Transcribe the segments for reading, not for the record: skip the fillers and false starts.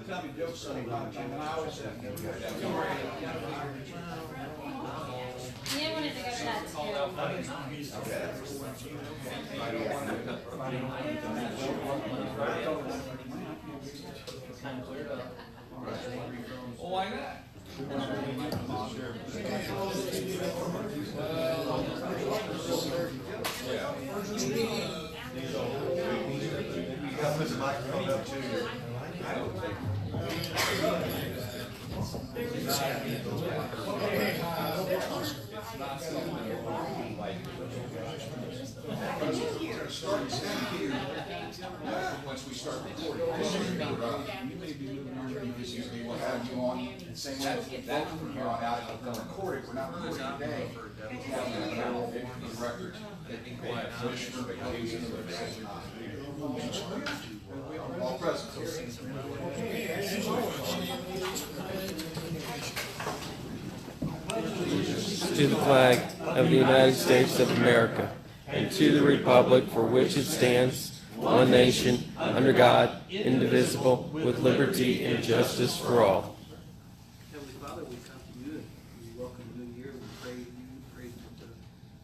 tell me jokes Sonny about time when I was You wanted to go to that too. Well, why not? You got to put the microphone up too. Once we start recording, we'll have you on, and same way from here on out, if we're recording, we're not recording today. The record, Commissioner, all present. To the flag of the United States of America and to the republic for which it stands, one nation, under God, indivisible, with liberty and justice for all. Heavenly Father, we come to you and we welcome the new year. We praise you.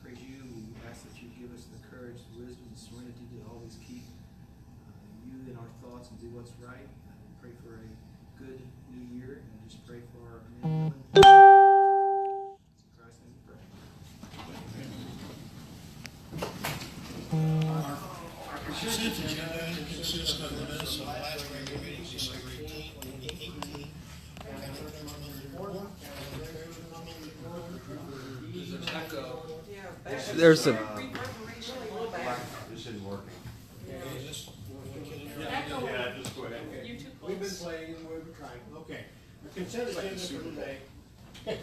We ask that you give us the courage, the wisdom, the serenity to always keep you in our thoughts and do what's right. We pray for a good new year and just pray for our men and women. In Christ's name we pray. Our consent agenda consists of the minutes of the last regular meeting, December 18, 2018. County clerk's monthly report, county treasurer's monthly report. There's an echo. There's a This isn't working. Is this? Yeah, just go ahead. We've been playing and we've been trying. Okay. The consent agenda for today.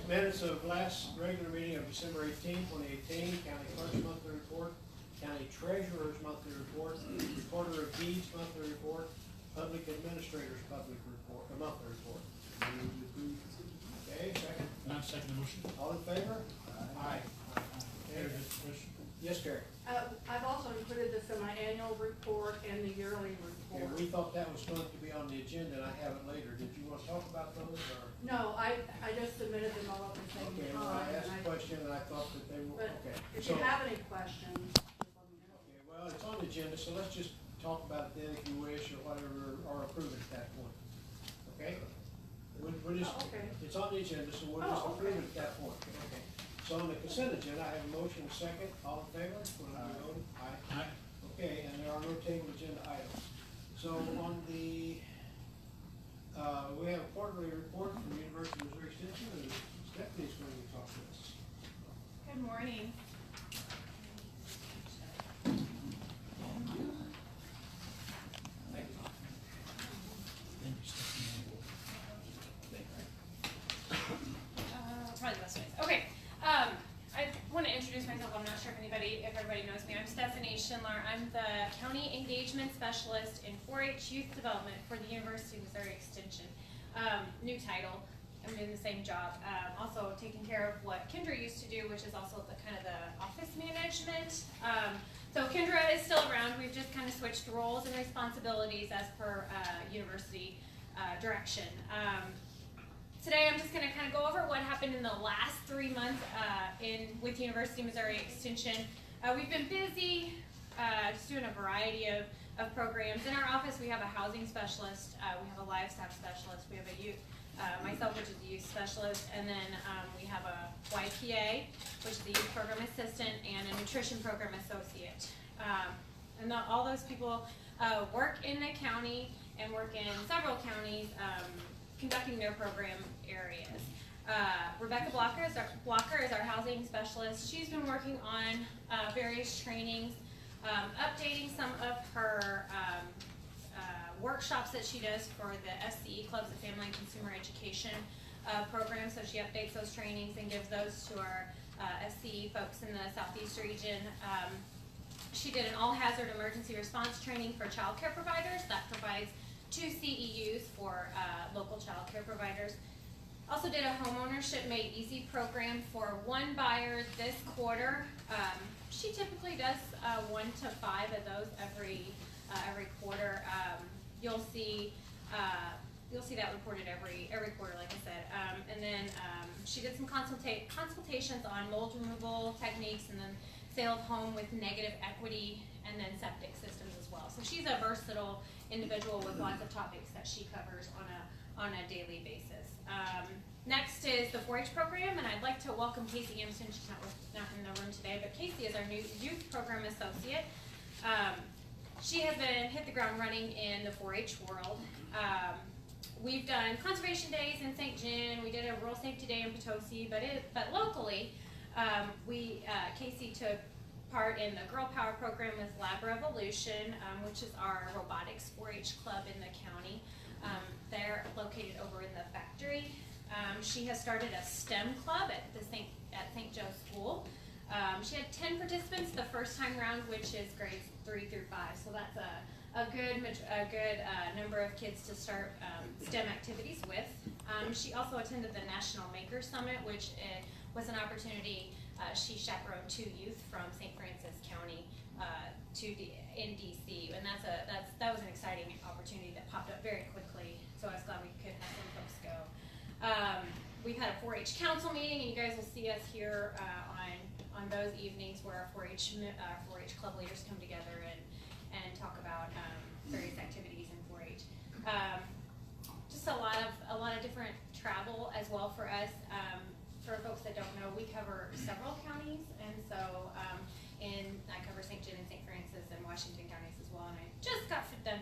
Minutes of last regular meeting of December 18, 2018. County clerk's monthly report. County treasurer's monthly report, recorder of deeds monthly report, public administrator's monthly report. Okay, second. Not second motion. All in favor? Aye. Okay. Yes, Kerry. I've also included the semi-annual report and the yearly Okay, report. we thought that was going to be on the agenda, and I have it later. Did you want to talk about those, or? No, I just submitted them all at the same Okay, time. well, I asked and a question, and I thought that they were, But okay. if So- you have any questions, just let me know. Okay, well, it's on the agenda, so let's just talk about it then if you wish, or whatever, or approve it at that point. Okay? We'll just, Oh, okay. it's on the agenda, so we'll Oh, just approve okay. it at that point. Okay. So on the consent agenda, I have a motion, a second, all in favor? Aye. Aye. Okay, and there are no table agenda items. So on the, we have a quarterly report from the University of Missouri Extension, and Stephanie's going to talk to us. Good morning. Probably the best way. Okay. I want to introduce myself. I'm not sure if everybody knows me. I'm Stephanie Schindler. I'm the County Engagement Specialist in 4-H Youth Development for the University of Missouri Extension. New title. I'm doing the same job. Also taking care of what Kendra used to do, which is also the kind of the office management. So Kendra is still around. We've just kind of switched roles and responsibilities as per university direction. Today I'm just going to kind of go over what happened in the last 3 months with University of Missouri Extension. We've been busy just doing a variety of programs. In our office we have a housing specialist, we have a livestock specialist, we have a youth, myself, which is a youth specialist, and then we have a YPA, which is a youth program assistant, and a nutrition program associate. And all those people work in the county and work in several counties conducting their program areas. Rebecca Blocker is our housing specialist. She's been working on various trainings, updating some of her workshops that she does for the SCE Clubs, the Family and Consumer Education program. So she updates those trainings and gives those to our SCE folks in the Southeast region. She did an all-hazard emergency response training for child care providers. That provides 2 CEUs for local child care providers. Also did a homeownership made easy program for 1 buyer this quarter. She typically does 1 to 5 of those every quarter. You'll see see that reported every quarter, like I said. And then she did some consultations on mold removal techniques, and then sale of home with negative equity, and then septic systems as well. So she's a versatile individual with lots of topics that she covers on a daily basis. Next is the 4-H program, and I'd like to welcome Casey Emerson. She's not in the room today, but Casey is our new youth program associate. She has hit the ground running in the 4-H world. We've done conservation days in St. John. We did a rural safety day in Potosi, but locally, Casey took part in the Girl Power program with Lab Revolution, which is our robotics 4-H club in the county. They're located over in the factory. She has started a STEM club at St. Joe's School. She had 10 participants the first time round, which is grades 3 through 5. So that's a good number of kids to start STEM activities with. She also attended the National Maker Summit, which was an opportunity. She chaperoned 2 youth from St. Francis County in DC, and that was an exciting opportunity that popped up very quickly. So I was glad we could have some folks go. We've had a 4-H council meeting, and you guys will see us here on those evenings where our 4-H club leaders come together and talk about various activities in 4-H. Just a lot of different travel as well for us. For folks that don't know, we cover several counties, and so I cover St. John and St. Francis and Washington counties as well. And I just got done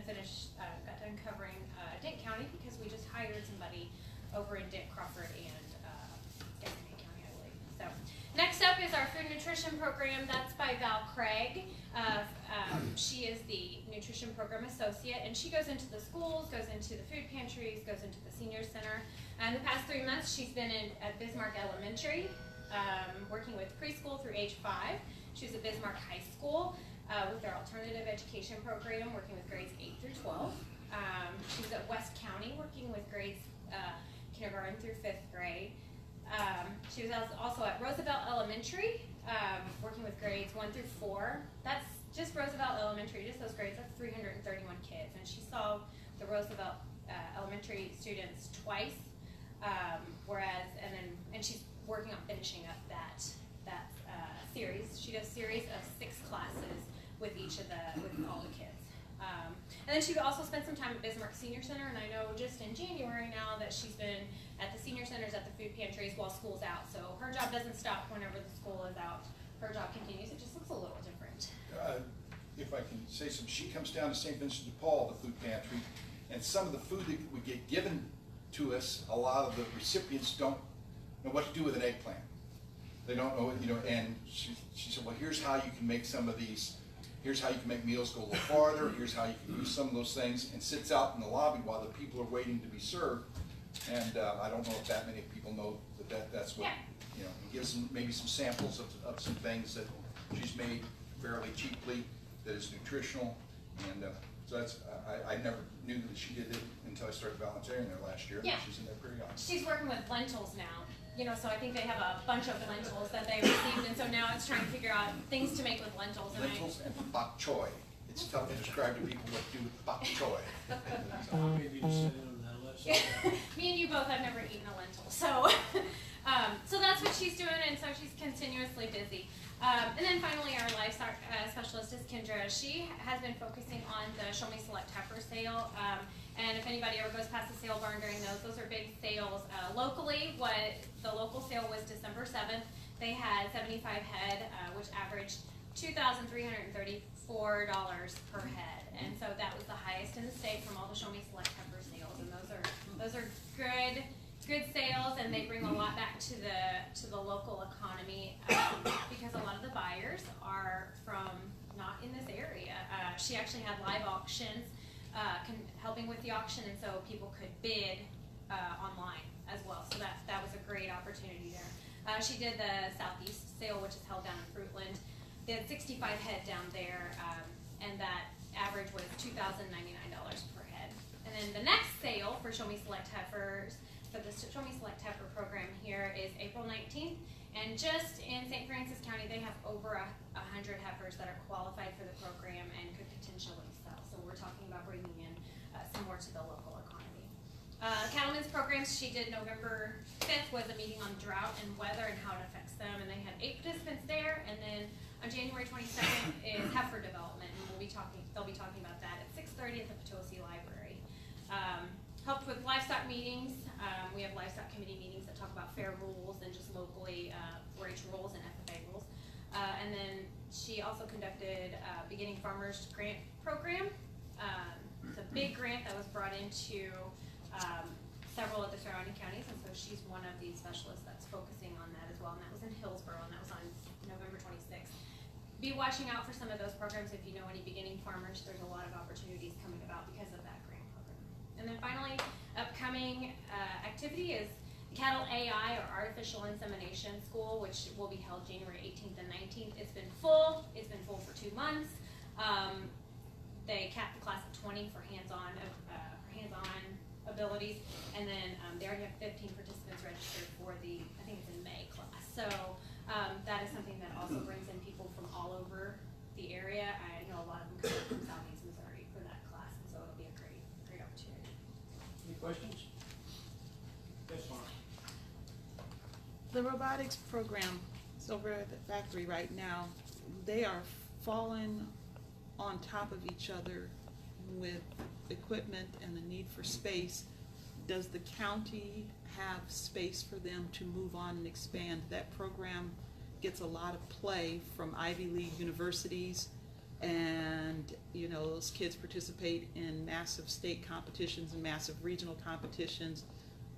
covering Dent County because we just hired somebody over in Dent, Crawford, and Gaston County, I believe. So next up is our food nutrition program. That's by Val Craig. She is the nutrition program associate, and she goes into the schools, goes into the food pantries, goes into the senior center. And the past 3 months, she's been at Bismarck Elementary, working with preschool through age 5. She was at Bismarck High School with their alternative education program, working with grades 8 through 12. She was at West County, working with grades kindergarten through 5th grade. She was also at Roosevelt Elementary, working with grades 1 through 4. That's just Roosevelt Elementary, just those grades, that's 331 kids. And she saw the Roosevelt Elementary students twice, and she's working on finishing up that series. She does a series of 6 classes with all the kids. And then she also spent some time at Bismarck Senior Center, and I know just in January now that she's been at the senior centers, at the food pantries while school's out. So her job doesn't stop whenever the school is out. Her job continues. It just looks a little different. If I can say something, she comes down to St. Vincent de Paul, the food pantry, and some of the food that we get given to us, a lot of the recipients don't know what to do with an eggplant. They don't know, and she said, well, here's how you can make some of these, here's how you can make meals go a little farther, here's how you can use some of those things, and sits out in the lobby while the people are waiting to be served. And I don't know if that many people know that's what, it gives them maybe some samples of some things that she's made fairly cheaply, that is nutritional, and so that's, I never knew that she did it until I started volunteering there last year. Yeah. She's in there pretty often. She's working with lentils now, so I think they have a bunch of lentils that they received, and so now it's trying to figure out things to make with lentils. Lentils and bok choy. It's tough to describe to people what to do with bok choy. Maybe you just set it on that list. Me and you both have never eaten a lentil, so so that's what she's doing, and so she's continuously busy. And then finally, our livestock specialist is Kendra. She has been focusing on the Show Me Select Heifer sale. And if anybody ever goes past the sale barn during those are big sales. Locally, the local sale was December 7th. They had 75 head, which averaged $2,334 per head. And so that was the highest in the state from all the Show Me Select Heifer sales. And those are good sales, and they bring a lot back to the local economy because a lot of the buyers are from not in this area. She actually had live auctions, helping with the auction, and so people could bid online as well. So that was a great opportunity there. She did the Southeast sale, which is held down in Fruitland. They had 65 head down there, and that average was $2,099 per head. And then the next sale for Show Me Select Heifers, for the Show Me Select Heifer program here, is April 19th. And just in St. Francis County, they have over 100 heifers that are qualified for the program and could potentially sell. So we're talking about bringing in some more to the local economy. programs she did November 5th was a meeting on drought and weather and how it affects them, and they had 8 participants there. And then on January 22nd is heifer development, and they'll be talking about that at 6:30 at the Potosi Library. Helped with livestock meetings. We have livestock committee meetings that talk about fair rules and just locally 4-H rules and FFA rules. And then she also conducted Beginning Farmers Grant Program. It's a big grant that was brought into several of the surrounding counties, and so she's one of the specialists that's focusing on that as well, and that was in Hillsborough, and that was on November 26th. Be watching out for some of those programs. If you know any beginning farmers, there's a lot of opportunities coming about because of that grant program. And then finally, upcoming activity is Cattle AI, or Artificial Insemination School, which will be held January 18th and 19th. It's been full. It's been full for 2 months. They capped the class at 20 for hands-on abilities, and then they already have 15 participants registered for the, I think it's in May class. So that is something that also brings in people from all over the area. I know a lot of them come from Southeast Missouri for that class, and so it'll be a great opportunity. Any questions? Yes, Mark. The robotics program is over at the factory right now. They are falling on top of each other with equipment and the need for space. Does the county have space for them to move on and expand? That program gets a lot of play from Ivy League universities, and you know, those kids participate in massive state competitions and massive regional competitions.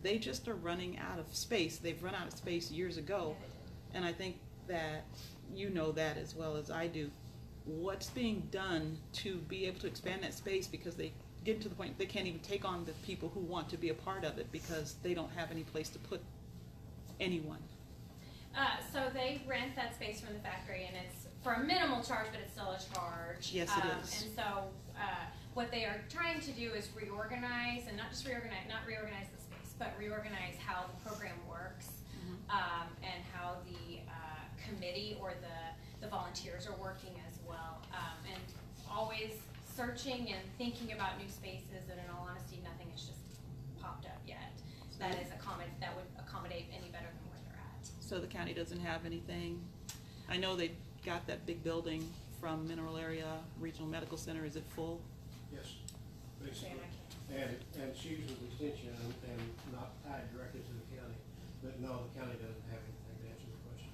They just are running out of space. They've run out of space years ago, and I think that you know that as well as I do. What's being done to be able to expand that space, because they get to the point they can't even take on the people who want to be a part of it because they don't have any place to put anyone? So they rent that space from the factory, and it's for a minimal charge, but it's still a charge. Yes, it is. And so what they are trying to do is reorganize, and not reorganize the space, but reorganize how the program works, and how the committee or the volunteers are working as well, and always searching and thinking about new spaces. And in all honesty, nothing has just popped up yet that would accommodate any better than where they're at. So the county doesn't have anything? I know they got that big building from Mineral Area Regional Medical Center. Is it full? Yes, basically. Sam, And she's with Extension and not tied directly to the county. But no, the county doesn't have anything to answer the question.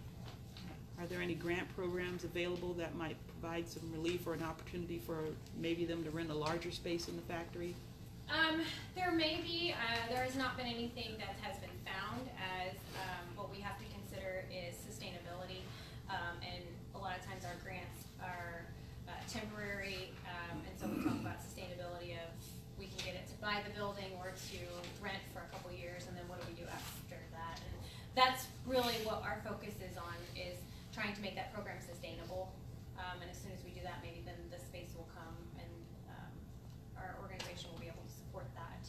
Are there any grant programs available that might provide some relief or an opportunity for maybe them to rent a larger space in the factory? There may be. There has not been anything that has been found as what we have to consider is sustainability. And a lot of times our grants are temporary, and so we talk about sustainability of we can get it to buy the building or to rent for a couple years, and then what do we do after that? And that's really what our focus is on, is trying to make that program sustainable. And as soon as we do that, maybe then the space will come, and our organization will be able to support that,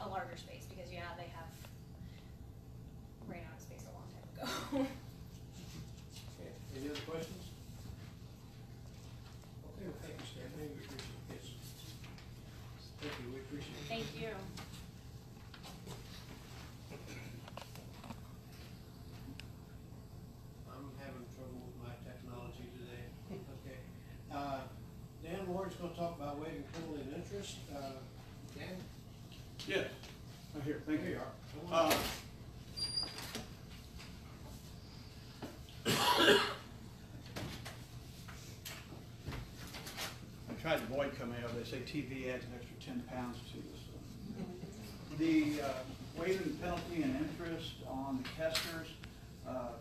a larger space, because they have ran out of space a long time ago. Okay, any other questions? Okay, well, thank you, Stephanie, we appreciate this. Thank you, we appreciate it. Thank you. I'm having trouble with my technology today. Okay. Dan Ward's gonna talk about waiving penalty and interest. Dan? Yes, I'm here, thank Here you. you are. Come on. I tried to avoid coming out, they say TV adds an extra 10 pounds to this. The waiving penalty and interest on the Kesters,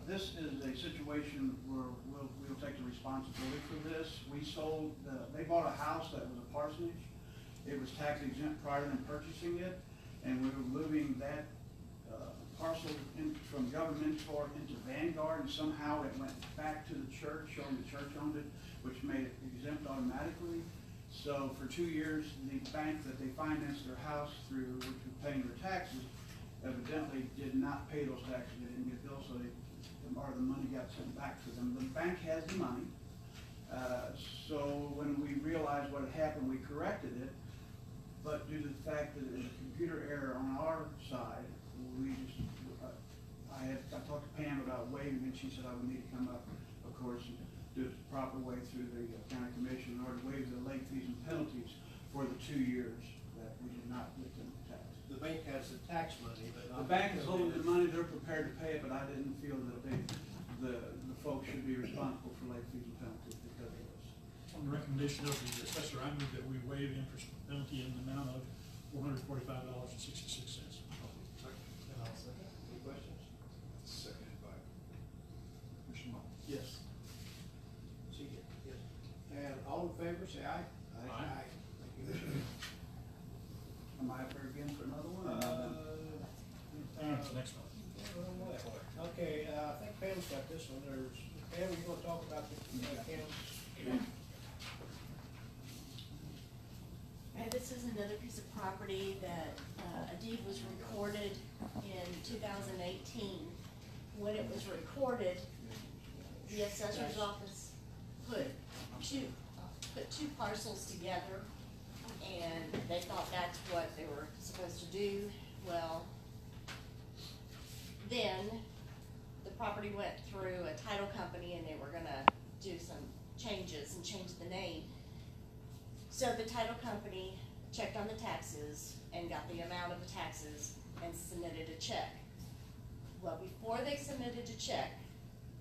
this is a situation where we'll take the responsibility for this. We sold, they bought a house that was a parsonage. It was tax exempt prior to them purchasing it, and we were moving that parcel from governmental into Vanguard, and somehow it went back to the church, showing the church owned it, which made it exempt automatically. So for 2 years, the bank that they financed their house through, which was paying their taxes, evidently did not pay those taxes. They didn't get billed, so the money got sent back to them. The bank has the money. So when we realized what had happened, we corrected it. but due to the fact that it was a computer error on our side, we just, I talked to Pam about waiving, and she said I would need to come up, of course, and do it the proper way through the county commission in order to waive the late fees and penalties for the 2 years that we did not get them taxed. The bank has the tax money, but The not. bank is holding the money, they're prepared to pay it, but I didn't feel that the folks should be responsible for late fees and penalties because of this. On the recommendation of the assessor, I move that we waive interest penalty in the amount of $445.66. Any questions? Seconded by Commissioner Mullins. Yes. See, yes. And all in favor, say aye. Aye. Thank you, Commissioner. Am I up there again for another one? That's the next one. Okay, I think Pam's got this one. Pam, you wanna talk about the accounts? This is another piece of property that a deed was recorded in 2018. When it was recorded, the assessor's office put two parcels together, and they thought that's what they were supposed to do. Well, then the property went through a title company, and they were gonna do some changes and change the name. So the title company checked on the taxes and got the amount of the taxes and submitted a check. Well, before they submitted a check,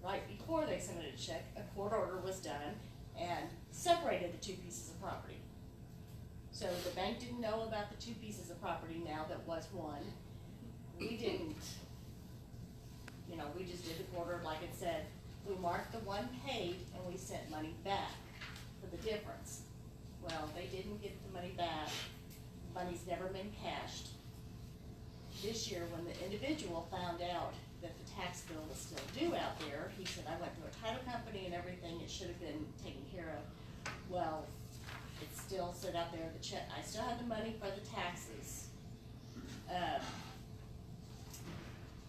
right before they submitted a check, a court order was done and separated the two pieces of property. So the bank didn't know about the two pieces of property now that was one. We didn't, we just did the court order like it said. We marked the one paid and we sent money back for the difference. Well, they didn't get the money back. Money's never been cashed. This year, when the individual found out that the tax bill was still due out there, he said, I went through a title company and everything, it should have been taken care of. Well, it still sit out there, the check, I still have the money for the taxes.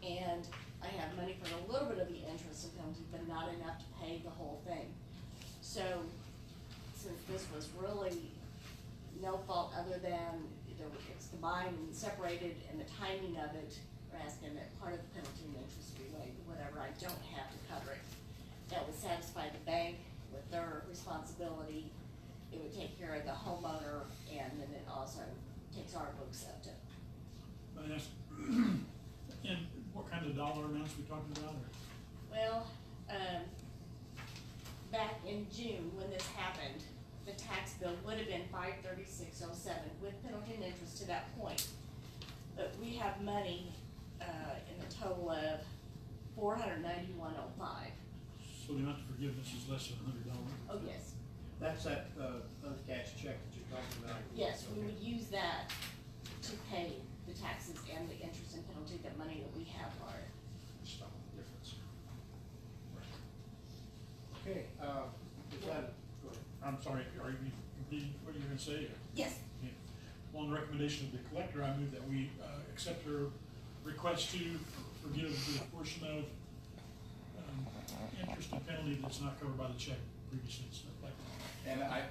And I have money for a little bit of the interest and penalty, but not enough to pay the whole thing. So, since this was really no fault other than it's combined and separated and the timing of it, we're asking that part of the penalty and interest be waived, whatever I don't have to cover it. That would satisfy the bank with their responsibility. It would take care of the homeowner, and then it also takes our books up to. But yes, and what kinds of dollar amounts we talking about? Or? Well, back in June when this happened, the tax bill would have been $536.07 with penalty and interest to that point. But we have money in the total of $491.05. So the amount of forgiveness is less than $100. Oh, yes. That's that uncashed check that you're talking about? Yes, we would use that to pay the taxes and the interest and penalty, the money that we have for it. Stop the difference. Okay, is that, go ahead. I'm sorry, are you completing what you're gonna say? Yes. Yeah. On the recommendation of the collector, I move that we accept her request to forgive the portion of interest and penalty that's not covered by the check previously. And I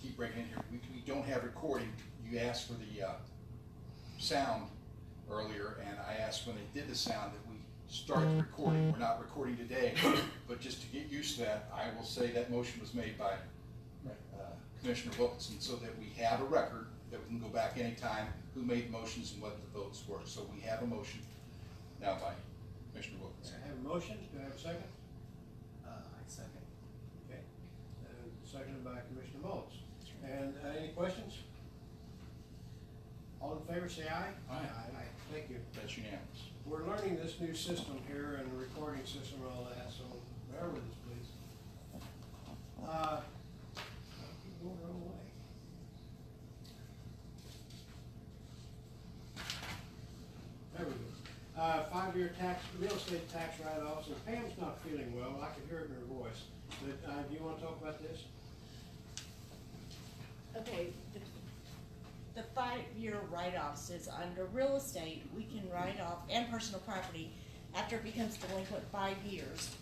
keep breaking in here, we don't have recording. You asked for the sound earlier, and I asked when they did the sound that we start the recording. We're not recording today, but just to get used to that, I will say that motion was made by Commissioner Wilkinson, so that we have a record that we can go back anytime who made motions and what the votes were. So we have a motion now by Commissioner Wilkinson. I have a motion, do I have a second? I second. Okay, and seconded by Commissioner Mullins. And any questions? All in favor, say aye. Aye. Aye, thank you. That's unanimous. We're learning this new system here and recording system and all that, so bear with us, please. Keep going the wrong way. There we go. 5-year real estate tax write-offs, and Pam's not feeling well, I can hear it in her voice. But, do you wanna talk about this? Okay, the 5-year write-offs is under real estate, we can write off, and personal property, after it becomes delinquent 5 years,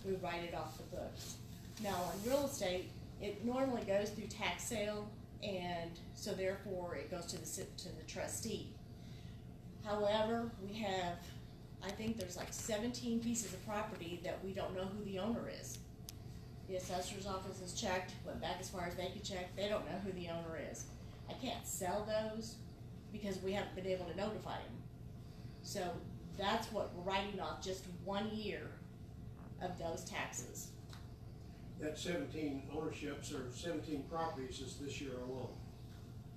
we write it off the books. Now, on real estate, it normally goes through tax sale, and so therefore it goes to the trustee. However, we have, I think there's like 17 pieces of property that we don't know who the owner is. The assessor's office has checked, went back as far as they could check, they don't know who the owner is. I can't sell those because we haven't been able to notify them. So that's what we're writing off, just 1 year of those taxes. That 17 ownerships or 17 properties is this year alone.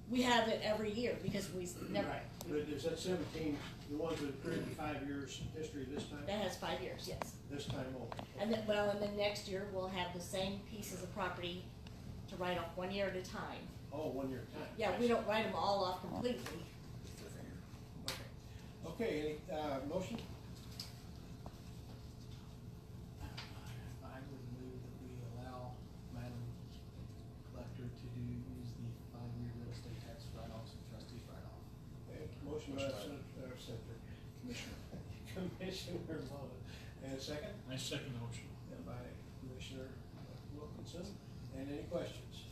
We have it every year because we never, Right. But is that 17, the ones that approved the 5 years history this time? that has 5 years, yes. This time only. And then, well, and then next year we'll have the same pieces of property to write off 1 year at a time. Oh, 1 year time. Yeah, we don't write them all off completely. Okay, any, motion? I would move that we allow Madam Collector to use the 5-year real estate tax write-offs and trustees write-off. Okay, motion by Commissioner Mullin. And a second? I second the motion. And by Commissioner Wilkinson. And any questions?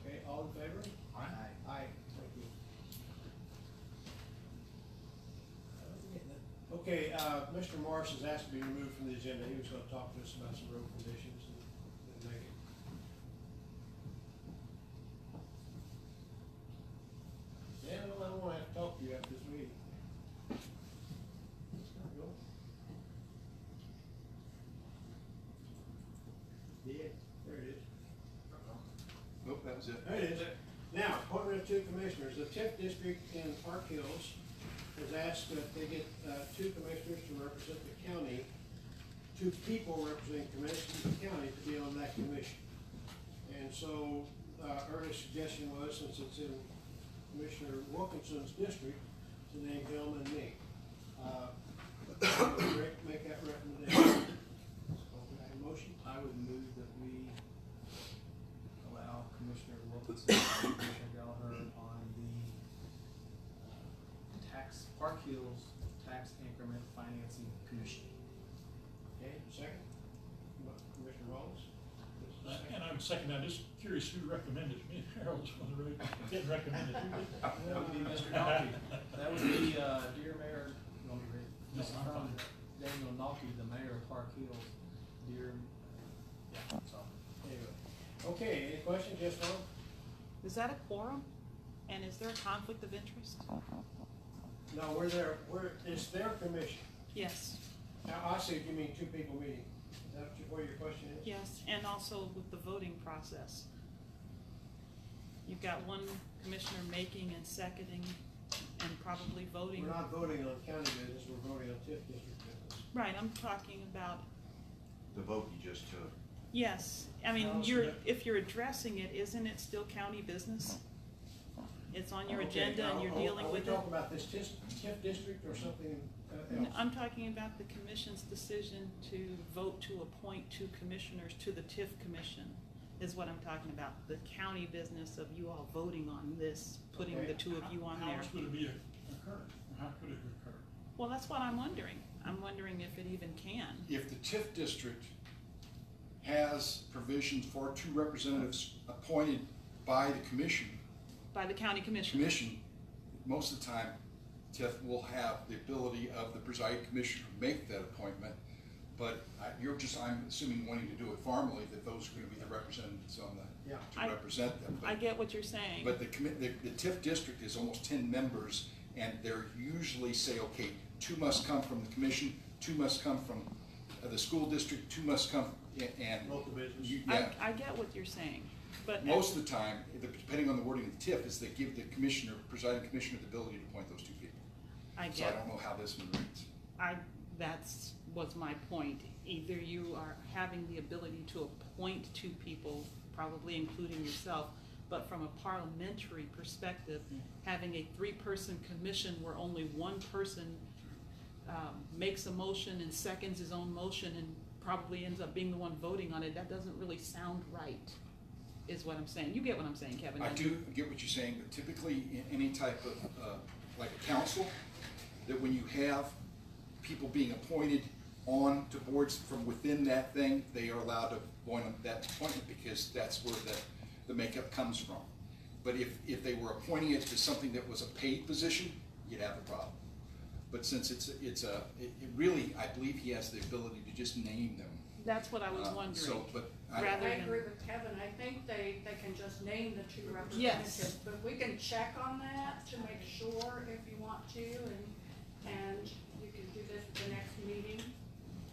Okay, all in favor? Aye. Aye, thank you. Okay, Mr. Morris has asked to be removed from the agenda. He was gonna talk to us about some road conditions and make it. Yeah, I don't wanna have to talk to you after this meeting. There we go. Yeah, there it is. Nope, that was it. There it is. Now, appointment of 2 commissioners. The TIF district in Park Hills has asked that they get 2 commissioners to represent the county, 2 people representing the county to be on that commission. And so Ernest's suggestion was, since it's in Commissioner Wilkinson's district, to name him and me. Make that recommendation. So, can I have a motion? I would move that we allow Commissioner Wilkinson and Commissioner Gallagher on the Park Hills Tax Increment Financing Commission. Okay, second? Commissioner Wallace? And I would second that. Just curious who recommended me. Harold's one who didn't recommend it. That would be Mr. Nalke. That would be, dear Mayor, you want me to read? No, I'm From fine. Daniel Nalke, the mayor of Park Hills, dear, yeah, that's all. Anyway. Okay, any questions? Yes, Tom? Is that a quorum? And is there a conflict of interest? No, it's their commission. Yes, Now, I see, you mean 2 people meeting. Is that what your question is? yes, and also with the voting process. You've got one commissioner making and seconding and probably voting. We're not voting on county business, we're voting on TIF district business. Right, I'm talking about, The vote you just took. yes, I mean, if you're addressing it, isn't it still county business? It's on your Okay, agenda and you're dealing with Are we it? talking about this TIF district or something No, else? I'm talking about the commission's decision to vote to appoint 2 commissioners to the TIF commission, is what I'm talking about. The county business of you all voting on this, putting Okay. the 2 of you on How there. else would it be occur? How could it occur? Well, that's what I'm wondering. I'm wondering if it even can. If the TIF district has provisions for 2 representatives appointed by the commission, By the county commission. most of the time, TIF will have the ability of the presiding commissioner to make that appointment. But I'm assuming wanting to do it formally, that those are gonna be the representatives on Yeah. to represent them. I get what you're saying. But the TIF district is almost 10 members, and they're usually say, okay, 2 must come from the commission, 2 must come from the school district, 2 must come, and. Local business. Yeah. I get what you're saying, but. Most of the time, depending on the wording of the TIF, is they give the commissioner, presiding commissioner, the ability to appoint those 2 people. I So I get, don't know how this one reads. was my point. Either you are having the ability to appoint 2 people, probably including yourself, but from a parliamentary perspective, having a 3-person commission where only 1 person makes a motion and seconds his own motion and probably ends up being the one voting on it, that doesn't really sound right, is what I'm saying. You get what I'm saying, Kevin? I do get what you're saying, but typically in any type of, like a council, that when you have people being appointed on to boards from within that thing, they are allowed to appoint that appointment because that's where the makeup comes from. But if they were appointing it to something that was a paid position, you'd have a problem. But since it really, I believe he has the ability to just name them. That's what I was wondering. So, but Rather I than- agree with Kevin, I think they can just name the two representatives. Yes. But we can check on that to make sure if you want to, and you can do this at the next meeting.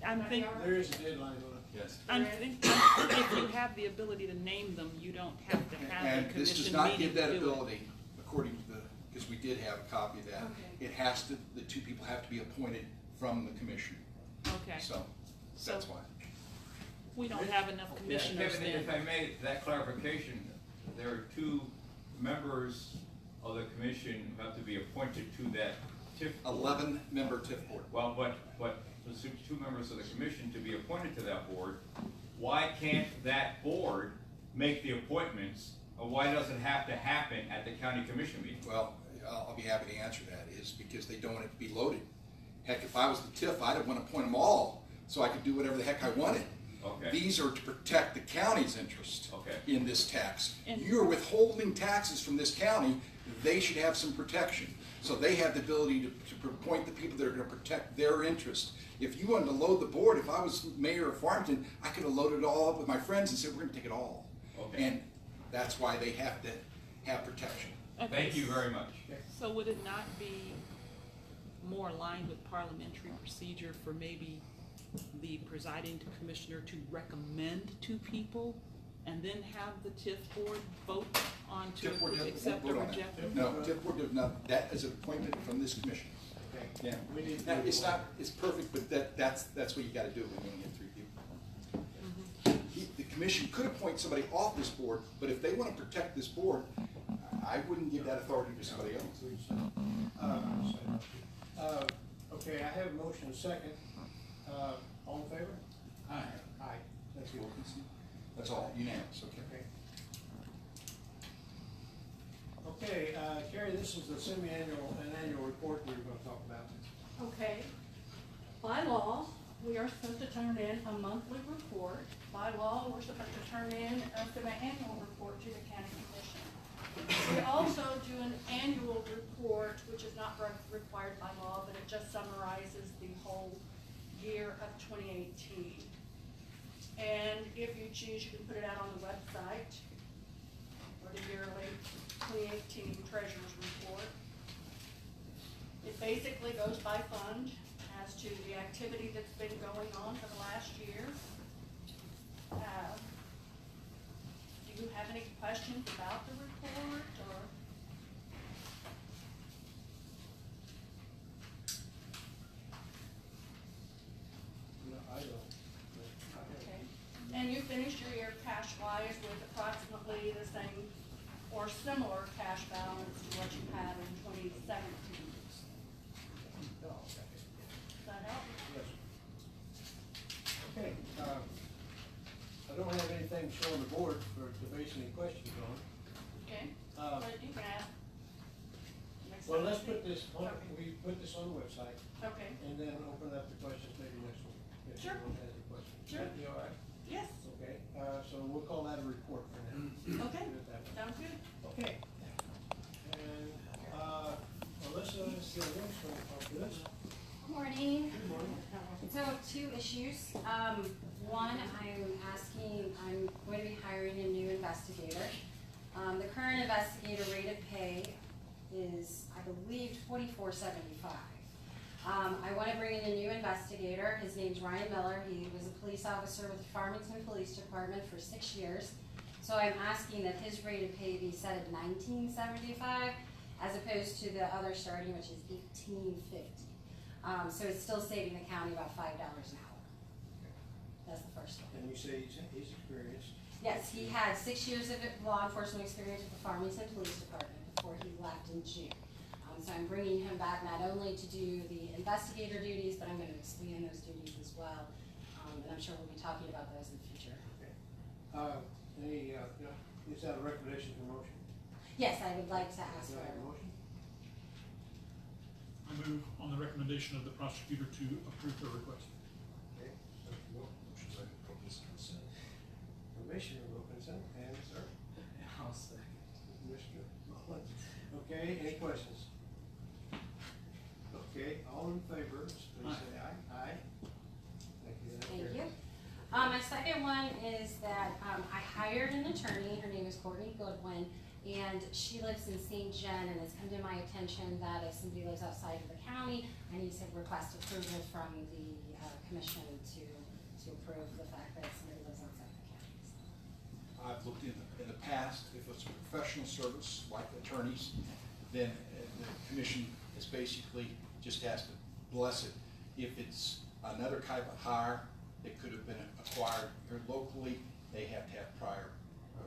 I'm thinking, There is a deadline on it. yes. I'm thinking if you have the ability to name them, you don't have to have And a this does commission not meeting give that to do it. ability, according to the, because we did have a copy of that. Okay. It has to, the two people have to be appointed from the commission. Okay, So, that's why. we don't have enough commissioners Kevin, then. if I may, that clarification, there are two members of the commission who have to be appointed to that TIF. 11-member TIF board. Well, but the two members of the commission to be appointed to that board, why can't that board make the appointments? Or why does it have to happen at the county commission meeting? Well, I'll be happy to answer that, is because they don't want it to be loaded. Heck, if I was the TIF, I'd want to appoint them all, so I could do whatever the heck I wanted. Okay. These are to protect the county's interest Okay. in this tax. And- You're withholding taxes from this county, they should have some protection. So they have the ability to appoint the people that are gonna protect their interest. If you wanted to load the board, if I was mayor of Farmington, I could have loaded it all up with my friends and said, we're gonna take it all. Okay. And that's why they have to have protection. Okay, Thank you very much. So would it not be more aligned with parliamentary procedure for maybe the presiding commissioner to recommend two people and then have the TIF board vote on to TIF board doesn't accept or vote on reject that. them? No, TIF board does not, that is an appointment from this commission. Okay. Yeah. We need to Now, move it's on. not, it's perfect, but that's what you gotta do when you only get 3 people. The commission could appoint somebody off this board, but if they wanna protect this board, I wouldn't give that authority to somebody else. Okay, I have a motion and a second. All in favor? Aye. Aye. Thank you. That's all, unanimous, okay? Okay, Kerry, this is the semi-annual and annual report we were gonna talk about. Okay. By law, we are supposed to turn in a monthly report. By law, we're supposed to turn in a semi-annual report to the county commission. We also do an annual report, which is not required by law, but it just summarizes the whole year of 2018. And if you choose, you can put it out on the website for the yearly 2018 treasurer's report. It basically goes by fund as to the activity that's been going on for the last year. Do you have any questions about the report, or? No, I don't. Okay. And you finished your year cash-wise with approximately the same or similar cash balance to what you had in 2017. No, okay. Does that help? Yes. Okay, I don't have anything to show on the board to base any questions on. Okay, Uh, but you can ask. next Well, time. let's put this on, Okay. we put this on the website Okay, and then open up the questions maybe next week. If Sure. anyone has any questions. Sure. That'd be all right? yes, Okay, so we'll call that a report for now. okay, Do it that way. sounds good. Okay. And, Melissa is the next one to talk to us. Morning. Good morning. So 2 issues. One, I'm going to be hiring a new investigator. The current investigator rate of pay is, I believe, $24.75. I want to bring in a new investigator. His name's Ryan Miller. He was a police officer with the Farmington Police Department for 6 years. So I'm asking that his rate of pay be set at $19.75 as opposed to the other starting, which is $18.50. So it's still saving the county about $5 an hour. That's the first one. And you say he's experienced. Yes, he had 6 years of law enforcement experience with the Farmington Police Department before he left in June. So I'm bringing him back not only to do the investigator duties, but I'm going to expand those duties as well. And I'm sure we'll be talking about those in the future. Okay. Is that a recommendation for motion? Yes, I would like to ask Do for I have a motion? I move on the recommendation of the prosecutor to approve the request. Okay. Commissioner Wilkinson and sir. Okay, any questions? Okay, all in favor, please say aye. Aye. Thank you. That Thank carries. you. My second one is that, I hired an attorney, her name is Courtney Goodwin, and she lives in St. John, and it's come to my attention that if somebody lives outside of the county, I need to request approval from the, commission to approve the fact that somebody lives outside the county. I've looked in the past, if it's a professional service like attorneys, then the commission is basically just has to bless it. If it's another type of hire that could have been acquired here locally, they have to have prior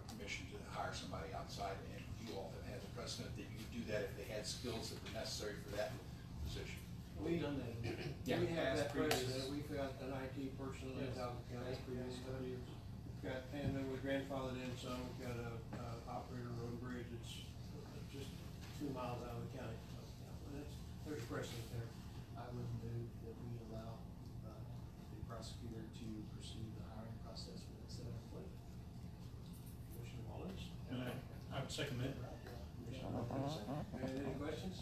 permission to hire somebody outside, and you all have had the precedent that you could do that if they had skills that were necessary for that position. We've done that. Yeah. We have that Previous. precedent. We've got an IT person that lives out in the county for years. We've got, and then we grandfathered in some, we've got a operator road and bridge, it's just 2 miles out of the county. So, yeah, there's precedent there. I would move that we allow the prosecutor to pursue the hiring process for that set of employee. Commissioner Wallace? And I would second that. Commissioner Wallace, second. Any questions?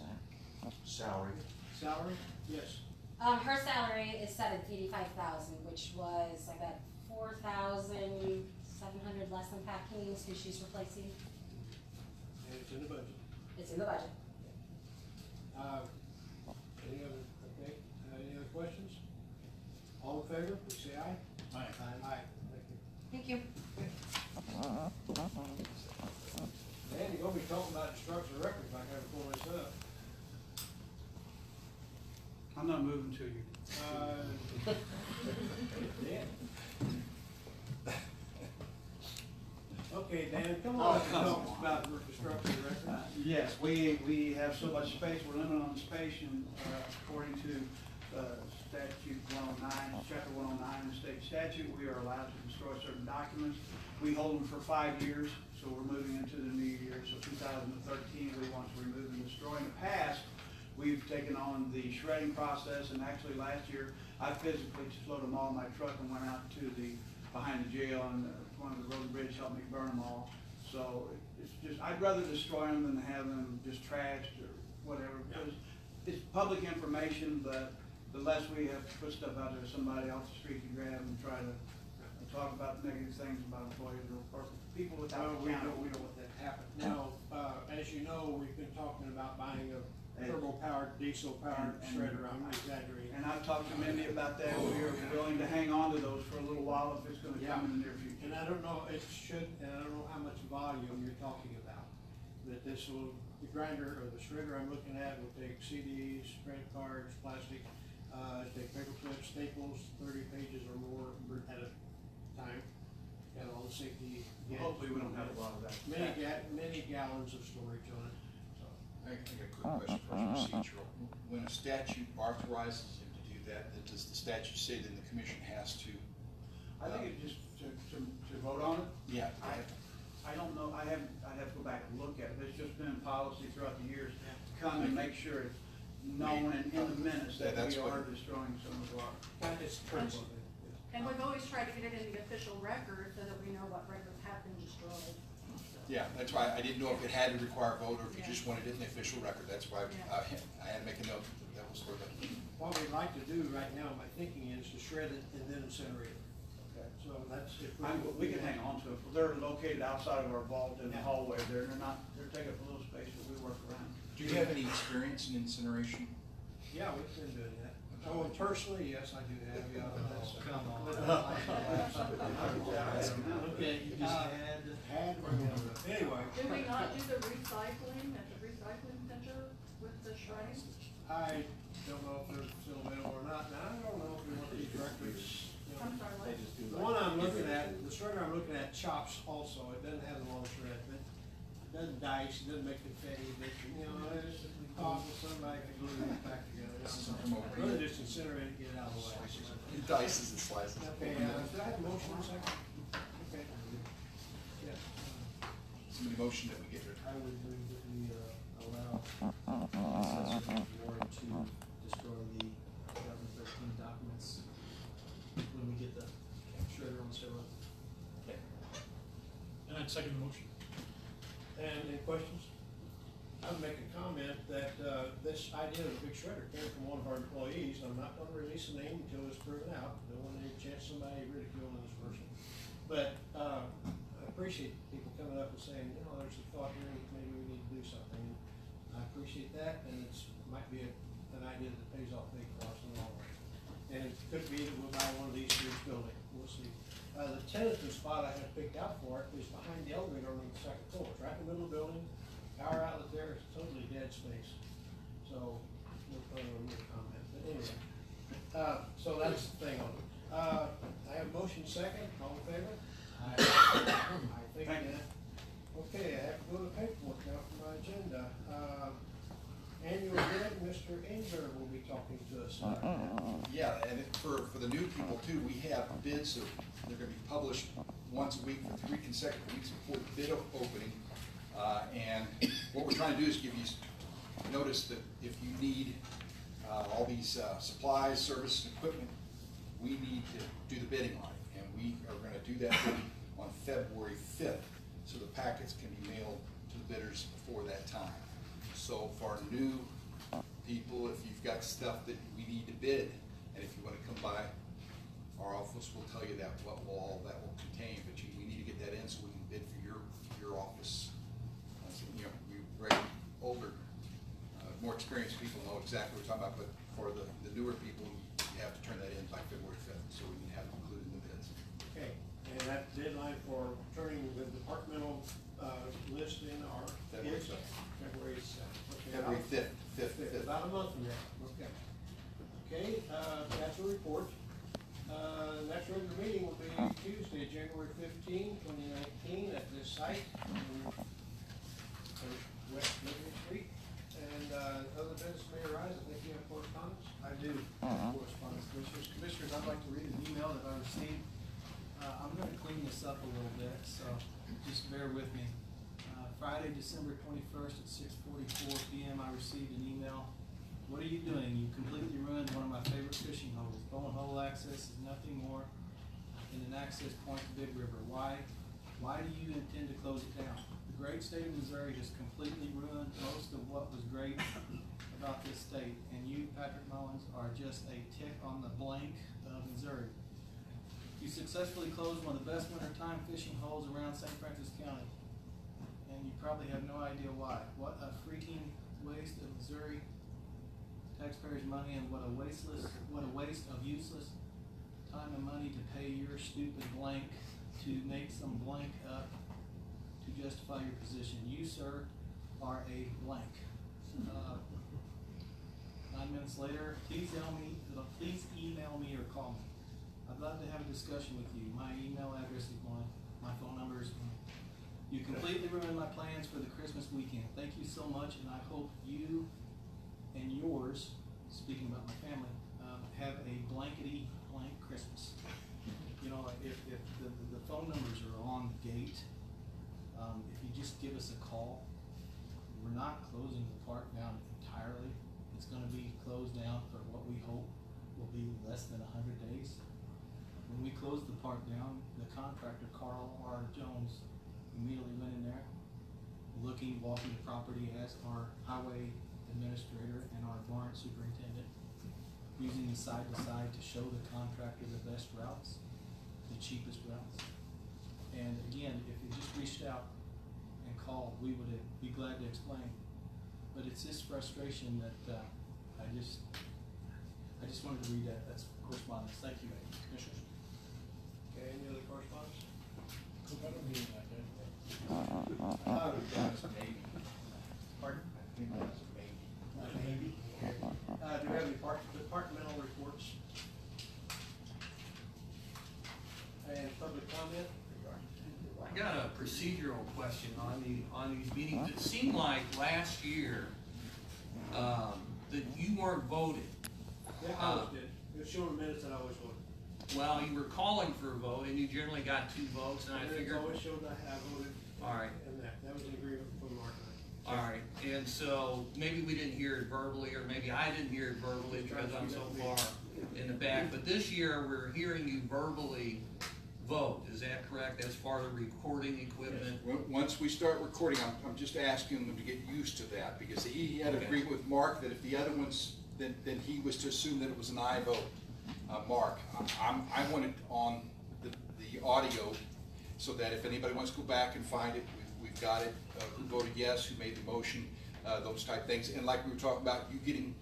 Salary. Salary? Yes. Her salary is $85,000, which was like that 4,700 less than Pat Keene's, who she's replacing. And it's in the budget. It's in the budget. Any other, okay, any other questions? All in favor, please say aye. Aye. Aye, thank you. Thank you. Dan, you're gonna be talking about destruction of records like I have pulled this up. I'm not moving to you. Dan. Okay, Dan, come on, Oh, come talk on. about destruction of records. Yes, we have so much space, we're limited on space, and according to statute 109, chapter 109 of the state statute, we are allowed to destroy certain documents. We hold them for 5 years, so we're moving into the new year, so 2013, we want to remove and destroy. In the past, we've taken on the shredding process, and actually last year, I physically just loaded them all in my truck and went out to behind the jail, and one of the road and bridge helped me burn them all. So it's just, I'd rather destroy them than have them just trashed or whatever, because it's public information, but the less we have to put stuff out there, somebody off the street can grab and try to talk about negative things about employees or people without We accountable. don't want that to happen. Now, as you know, we've been talking about buying a turbo-powered, diesel-powered And- shredder. I'm exaggerating. And I've talked to Mindy about that, we are willing to hang on to those for a little while if it's gonna come in the near future. And I don't know, it should, and I don't know how much volume you're talking about. That this will, the grinder or the shredder I'm looking at will take CDs, credit cards, plastic, take paper clips, staples, 30 pages or more at a time. Got all the safety. Hopefully we don't have a lot of that. Many gallons of storage on it, so. I got a quick question for procedural. When a statute authorizes him to do that, then does the statute say then the commission has to? I think it just, to vote on it, Yeah. I don't know, I'd have to go back and look at it, it's just been policy throughout the years to come and make sure it's known and in the minutes that That's we what- are destroying some of our. It's critical. And we've always tried to get it in the official record so that we know what records have been destroyed. Yeah, that's why I didn't know if it had to require a vote or if you just wanted it in the official record. That's why I had to make a note that was for the. What we'd like to do right now, my thinking is to shred it and then incinerate it. Okay. So that's if We can hang on to it, they're located outside of our vault in the hallway there, they're taking up a little space, but we work around. Do you have any experience in incineration? Yeah, we've been doing that. Oh, and personally, yes, I do have, yeah. Come on. Okay, you just had, anyway. Do we not do the recycling at the recycling center with the shredding? I don't know if they're still available or not. Now, I don't know if we want these records. I'm sorry, what? The one I'm looking at, the shredder I'm looking at chops also. It doesn't have the long shred, but it doesn't dice, it doesn't make confetti, but, you know, it's possible somebody can glue that back together. Really just incinerate it, get it out of the way. It dices and slices. Okay, do I have a motion in a second? Okay. Yeah. Somebody motion that we get rid of. I would move that we allow Assessor Glore to destroy the 2013 documents when we get the shredder on steroids. And I'd second the motion. And any questions? I would make a comment that, this idea of a big shredder came from one of our employees. I'm not gonna release a name until it's proven out. Don't want any chance somebody ridiculing this person. But, I appreciate people coming up and saying, you know, there's a thought here, maybe we need to do something. I appreciate that, and might be an idea that pays off big for us in the long run. And it could be that we'll buy one of these for each building, we'll see. The tentative spot I have picked out for it is behind the elevator on the second floor. It's right in the middle of the building, power outlet there, it's totally dead space. So, we'll probably need a comment, but anyway. So that's the thing on it. I have motion second, all in favor? I think that. Okay, I have to go to paperwork now for my agenda. Annual bid, Mr. Engler will be talking to us about that. Yeah, and for the new people too, we have bids, they're gonna be published once a week for 3 consecutive weeks before the bid opening. And what we're trying to do is give you notice that if you need all these supplies, services, and equipment, we need to do the bidding on it. And we are gonna do that bidding on February 5th, so the packets can be mailed to the bidders before that time. So for new people, if you've got stuff that we need to bid, and if you wanna come by, our office will tell you that, what all that will contain, but we need to get that in so we can bid for your office. So, you know, older, more experienced people know exactly what we're talking about, but for the newer people, you have to turn that in by February 5th, so we can have it included in the bids. Okay, and that deadline for turning the departmental, list in our. February is 7th. February 7th. Okay, February 5th. About a month from now, okay. Okay, that's a report. Next regular meeting will be Tuesday, January 15, 2019, at this site, on West Liberty Street. And, other business may arise, I think you have correspondence? I do, correspondence, Commissioners, I'd like to read an email that I received. I'm gonna clean this up a little bit, so just bear with me. Friday, December 21st at 6:44 p.m. I received an email. What are you doing? You completely ruined one of my favorite fishing holes. Bone hole access is nothing more than an access point to Big River. Why do you intend to close it down? The great state of Missouri has completely ruined most of what was great about this state, and you, Patrick Mullins, are just a tick on the blank of Missouri. You successfully closed one of the best wintertime fishing holes around St. Francis County, and you probably have no idea why. What a freaking waste of Missouri taxpayers' money, and what a waste of useless time and money to pay your stupid blank to make some blank up to justify your position. You, sir, are a blank. 9 minutes later, please email me or call me. I'd love to have a discussion with you. My email address is one. My phone number is one. You completely ruined my plans for the Christmas weekend. Thank you so much, and I hope you and yours, speaking about my family, have a blankety blank Christmas. You know, if the phone numbers are on the gate, if you just give us a call, we're not closing the park down entirely. It's gonna be closed down for what we hope will be less than 100 days. When we closed the park down, the contractor, Carl R. Jones, immediately went in there, walking the property as our highway administrator and our warrant superintendent, using the side to side to show the contractor the best routes, the cheapest routes. And again, if you just reached out and called, we would be glad to explain. But it's this frustration that I just wanted to read that. That's correspondence. Thank you, Commissioners. Okay, any other correspondence? I don't need that. Pardon? Maybe. Maybe. Do we have any departmental reports? And public comment? I got a procedural question on these meetings. It seemed like last year, that you weren't voting. Yeah, I always did. It was showing minutes that I always voted. Well, you were calling for a vote, and you generally got 2 votes, and I figured. It always showed that I voted. All right. And that was an agreement from Mark and I. All right, and so maybe we didn't hear it verbally, or maybe I didn't hear it verbally because I'm so far in the back. But this year, we're hearing you verbally vote, is that correct, as far as recording equipment? Once we start recording, I'm just asking them to get used to that, because he had agreed with Mark that if the other ones, then he was to assume that it was an aye vote. Mark, I want it on the audio, so that if anybody wants to go back and find it, we've got it, who voted yes, who made the motion, those type things. And like we were talking about, you getting,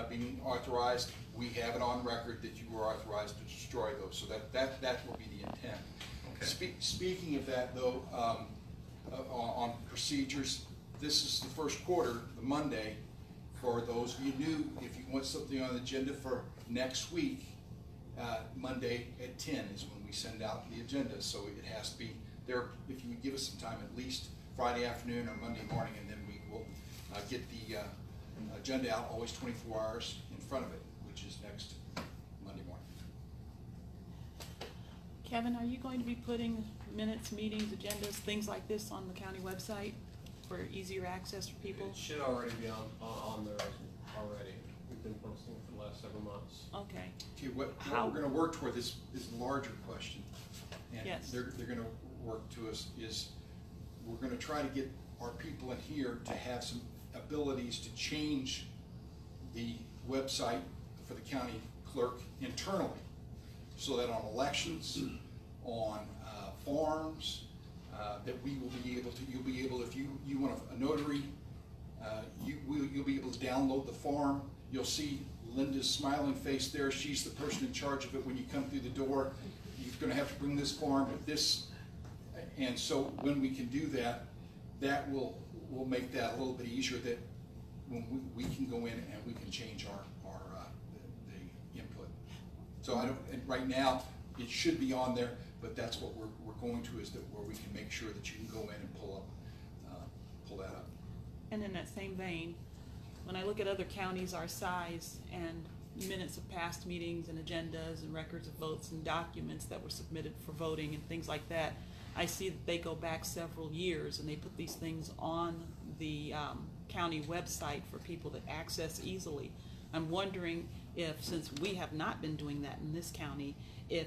being authorized, we have it on record that you were authorized to destroy those, so that will be the intent. Okay. Speaking of that though, on procedures, this is the first quarter, the Monday, for those of you new, if you want something on the agenda for next week, Monday at 10 is when we send out the agenda, so it has to be there. If you would give us some time, at least Friday afternoon or Monday morning, and then we will get the agenda out always 24 hours in front of it, which is next Monday morning. Kevin, are you going to be putting minutes, meetings, agendas, things like this on the county website for easier access for people? It should already be on there already. We've been posting for the last several months. Okay. Okay, what we're going to work toward is a larger question, and yes. they're going to work to us is we're going to try to get our people in here to have some abilities to change the website for the county clerk internally, so that on elections, on forms, that we will be able to, you'll be able, if you want a notary, you'll be able to download the form. You'll see Linda's smiling face there. She's the person in charge of it when you come through the door. You're going to have to bring this form with this, and so when we can do that, that will make that a little bit easier, that when we can go in and we can change the input. So I don't, and right now it should be on there, but that's what we're going to, is that where we can make sure that you can go in and pull that up. And in that same vein, when I look at other counties our size and minutes of past meetings and agendas and records of votes and documents that were submitted for voting and things like that, I see that they go back several years and they put these things on the county website for people to access easily. I'm wondering if, since we have not been doing that in this county, if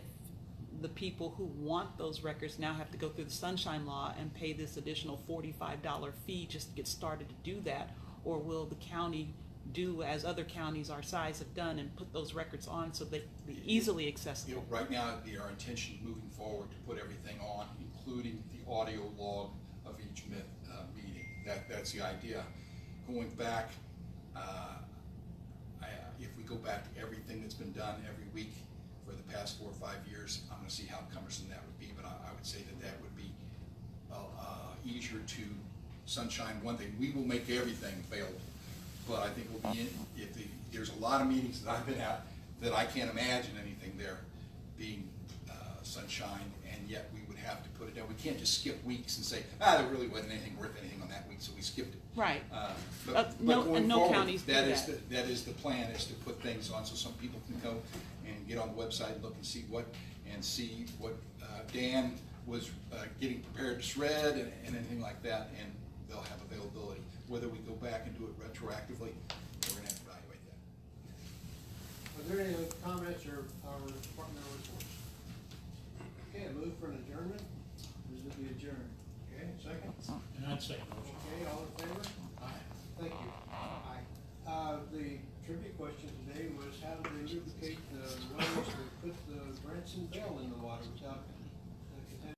the people who want those records now have to go through the Sunshine Law and pay this additional $45 fee just to get started to do that, or will the county do as other counties our size have done and put those records on so they be easily accessible? Right now, it'd be our intention moving forward to put everything on, including the audio log of each meeting. That's the idea. Going back, if we go back to everything that's been done every week for the past 4 or 5 years, I'm going to see how cumbersome that would be, but I would say that would be easier to sunshine. One thing, we will make everything available, but I think we'll be in, there's a lot of meetings that I've been at that I can't imagine anything there being sunshine, and yet we would have to put it down. We can't just skip weeks and say, there really wasn't anything worth anything on that week, so we skipped it. Right. But no going forward, counties do that is the plan, is to put things on so some people can go and get on the website and look and see what Dan was getting prepared to shred and anything like that, and they'll have availability. Whether we go back and do it retroactively, we're going to have to evaluate that. Are there any other comments or departmental reports? Okay, I move for an adjournment. Is it the adjourn? Okay, second? And I'd say motion. Okay, all in favor? Aye. Thank you. Aye. The trivia question today was, how do they lubricate the wells to put the Branson Bell in the water without